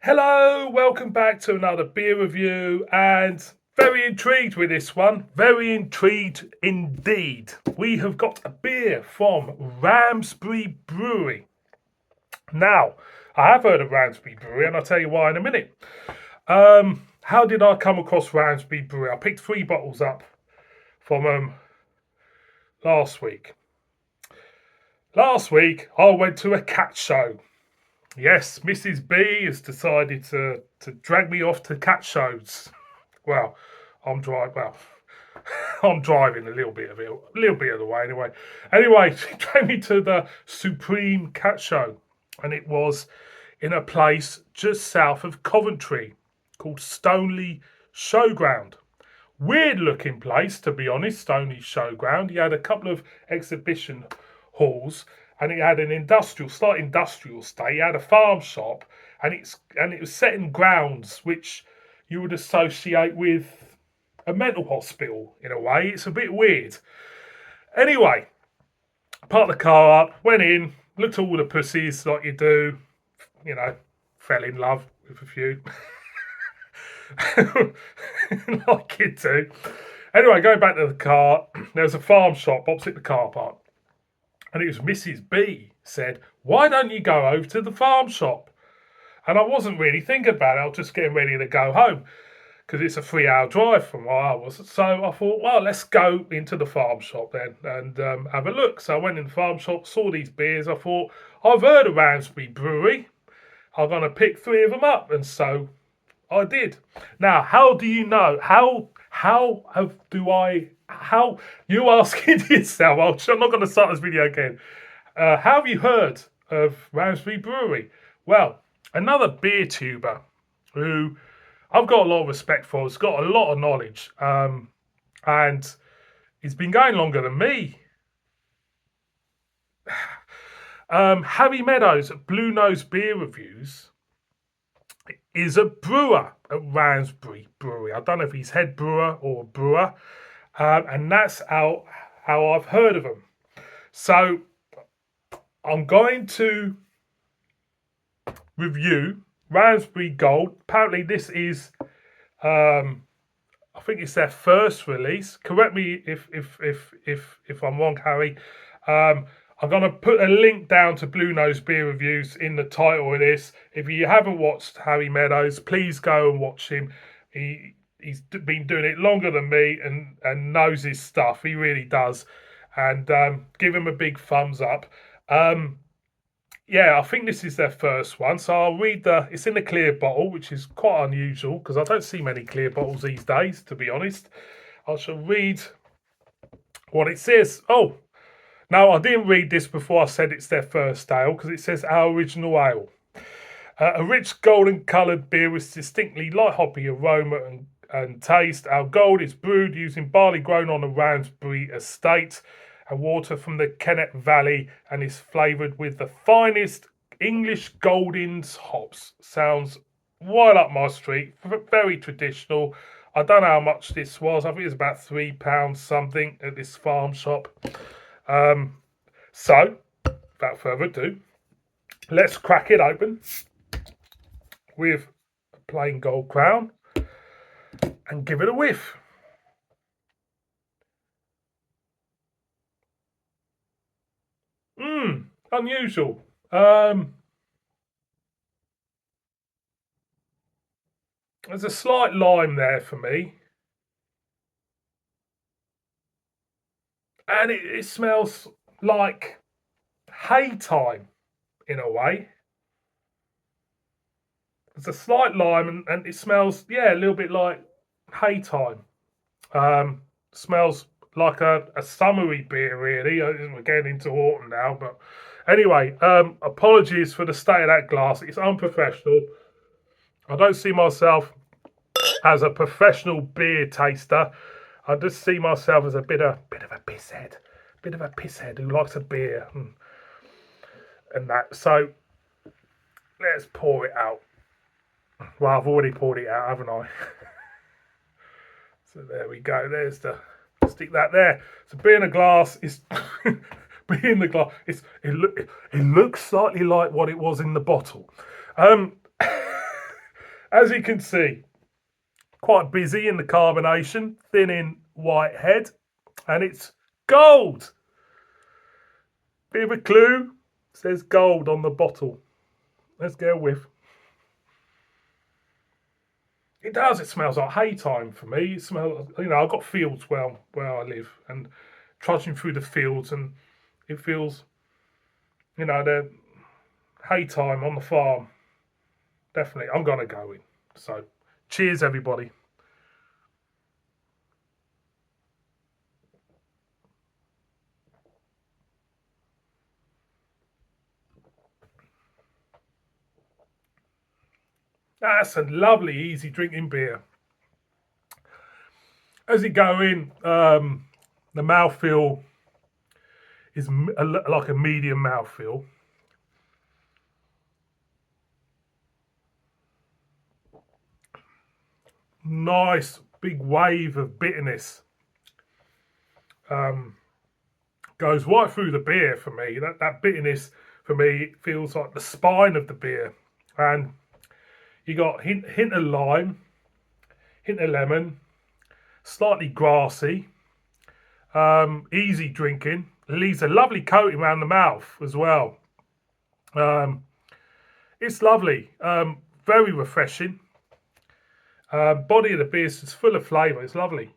Hello, welcome back to another beer review, and very intrigued with this one. Very intrigued indeed. We have got a beer from Ramsbury Brewery. Now, I have heard of Ramsbury Brewery, and I'll tell you why in a minute. How did I come across Ramsbury Brewery? I picked 3 bottles up from last week. Last week, I went to a cat show. Yes, Mrs. B has decided to drag me off to cat shows. Well, I'm driving. Well, I'm driving a little bit of the way anyway. Anyway, she dragged me to the Supreme Cat Show, and it was in a place just south of Coventry called Stoneleigh Showground. Weird looking place, to be honest. Stoneleigh Showground. He had a couple of exhibition halls, and he had an slight industrial estate. He had a farm shop, and it was set in grounds which you would associate with a mental hospital in a way. It's a bit weird. Anyway, parked the car up, went in, looked at all the pussies like you do, you know, fell in love with a few. Like you do. Anyway, going back to the car, there was a farm shop opposite the car park. And it was Mrs. B said, "Why don't you go over to the farm shop?" And I wasn't really thinking about it. I was just getting ready to go home because it's a 3 hour drive from where I was. So I thought, well, let's go into the farm shop then and have a look. So I went in the farm shop, saw these beers. I thought, I've heard of Ramsbury Brewery. I'm going to pick 3 of them up. And so I did. Now, how do you know? How you asking yourself? I'm not going to start this video again. How have you heard of Ramsbury Brewery? Well, another beer tuber who I've got a lot of respect for. He's got a lot of knowledge, and he's been going longer than me. Harry Meadows at Blue Nose Beer Reviews is a brewer at Ramsbury Brewery. I don't know if he's head brewer or brewer, and that's how I've heard of him. So I'm going to review Ramsbury Gold. Apparently, this is I think it's their first release. Correct me if I'm wrong, Harry. I'm going to put a link down to Blue Nose Beer Reviews in the title of this. If you haven't watched Harry Meadows, please go and watch him. He's been doing it longer than me and knows his stuff. He really does. And give him a big thumbs up. Yeah, I think this is their first one. So I'll read it's in a clear bottle, which is quite unusual because I don't see many clear bottles these days, to be honest. I shall read what it says. Oh, now I didn't read this before I said it's their first ale because it says our original ale. A rich golden coloured beer with distinctly light hoppy aroma and taste. Our gold is brewed using barley grown on the Ramsbury estate and water from the Kennet Valley and is flavoured with the finest English Goldings hops. Sounds right up my street. Very traditional. I don't know how much this was. I think it was about £3 something at this farm shop. So, without further ado, let's crack it open with a plain gold crown and give it a whiff. Unusual. There's a slight lime there for me. And it smells like hay time in a way. There's a slight lime and it smells, yeah, a little bit like hay time. Smells like a summery beer, really. We're getting into autumn now, but anyway, apologies for the state of that glass. It's unprofessional. I don't see myself as a professional beer taster. I just see myself as a bit of a pisshead who likes a beer and that. So let's pour it out. Well, I've already poured it out, haven't I? So there we go. There's the stick that there. So beer in a glass is beer in the glass. It looks slightly like what it was in the bottle. As you can see, quite busy in the carbonation, thin in white head, and it's gold. Bit of a clue, says gold on the bottle. Let's get a whiff. It does, it smells like haytime for me. It smells, I've got fields where I live, and trudging through the fields, and it feels, the haytime on the farm. Definitely, I'm going to go in. So, cheers, everybody. That's a lovely, easy drinking beer. As it go in, the mouthfeel is like a medium mouthfeel. Nice big wave of bitterness. Goes right through the beer for me. That bitterness for me feels like the spine of the beer. And you got hint of lime, hint of lemon, slightly grassy, easy drinking. It leaves a lovely coating around the mouth as well. It's lovely, very refreshing. Body of the beer is full of flavour. It's lovely.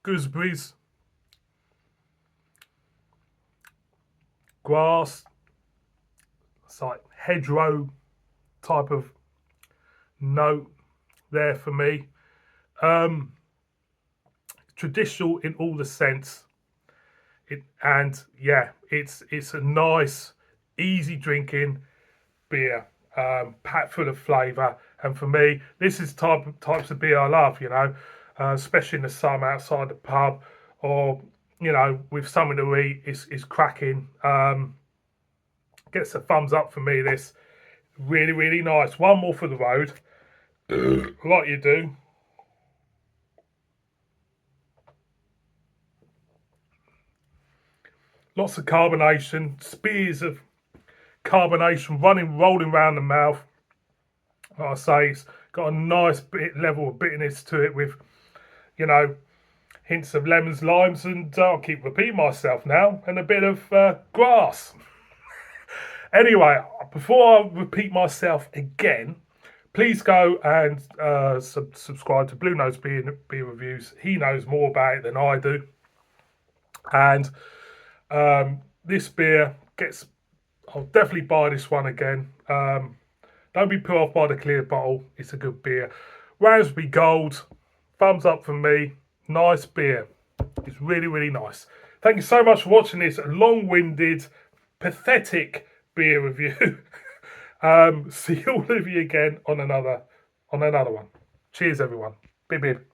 Gooseberries, grass. It's like hedgerow type of note there for me. Traditional in all the sense. It's a nice, easy drinking beer, packed full of flavour. And for me, this is types of beer I love. Especially in the summer outside the pub, or with something to eat. It's cracking. Gets a thumbs up for me. This really, really nice. One more for the road, like you do. Lots of carbonation, spears of carbonation rolling around the mouth. Like I say, it's got a nice level of bitterness to it with, hints of lemons, limes, and I'll keep repeating myself now, and a bit of grass. Anyway, before I repeat myself again, please go and subscribe to Blue Nose Beer Reviews. He knows more about it than I do. And this beer I'll definitely buy this one again. Don't be put off by the clear bottle. It's a good beer. Ramsbury Gold, thumbs up from me. Nice beer. It's really, really nice. Thank you so much for watching this long-winded, pathetic beer review. See all of you again on another one. Cheers, everyone. Bib bib.